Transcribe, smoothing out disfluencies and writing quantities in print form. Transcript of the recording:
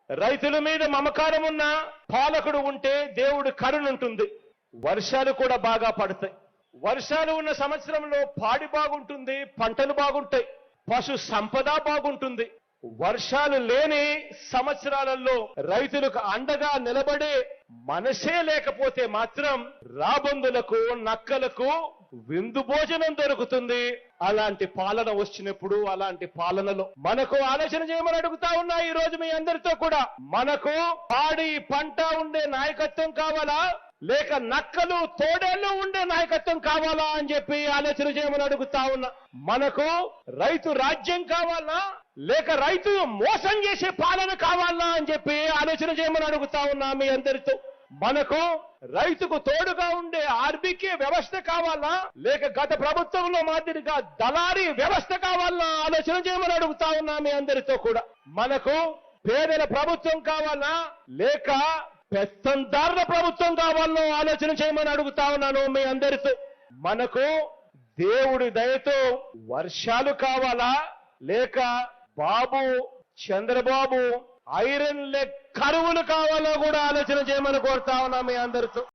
రైతుల మీద మమకారం ఉన్న పాలకుడు ఉంటే దేవుడు కరుణ ఉంటుంది. వర్షాలు కూడా బాగా పడతాయి. వర్షాలు ఉన్న సంవత్సరంలో పాడి బాగుంటుంది, పంటలు బాగుంటాయి, పశు సంపద బాగుంటుంది. వర్షాలు లేని సంవత్సరాలలో రైతులకు అండగా నిలబడే మనసే లేకపోతే మాత్రం రాబందులకు నక్కలకు విందు భోజనం దొరుకుతుంది. అలాంటి పాలన వచ్చినప్పుడు అలాంటి పాలనలో మనకు ఆలోచన చేయమని అడుగుతా ఉన్నా ఈ రోజు మీ అందరితో కూడా. మనకు పాడి పంట ఉండే నాయకత్వం కావాలా, లేక నక్కలు తోడేళ్లు ఉండే నాయకత్వం కావాలా అని చెప్పి ఆలోచన చేయమని అడుగుతా ఉన్నా. మనకు రైతు రాజ్యం కావాలా, లేక రైతు మోసం చేసే పాలన కావాలా అని చెప్పి ఆలోచన చేయమని అడుగుతా ఉన్నా మీ అందరితో. మనకు రైతుకు తోడుగా ఉండే ఆర్బీకే వ్యవస్థ కావాలా, లేక గత ప్రభుత్వంలో మాదిరిగా దళారీ వ్యవస్థ కావాలా ఆలోచన చేయమని అడుగుతా ఉన్నా మీ అందరితో కూడా. మనకు పేదల ప్రభుత్వం కావాలా, లేక పెత్తందారుల ప్రభుత్వం కావాలో ఆలోచన చేయమని అడుగుతా ఉన్నాను మీ అందరితో. మనకు దేవుడి దయతో వర్షాలు కావాలా, లేక బాబు చంద్రబాబు ఐరన్ లెగ్ కరువులు కావాలో కూడా ఆలోచన చేయమని కోరుతా ఉన్నా మీ అందరితో.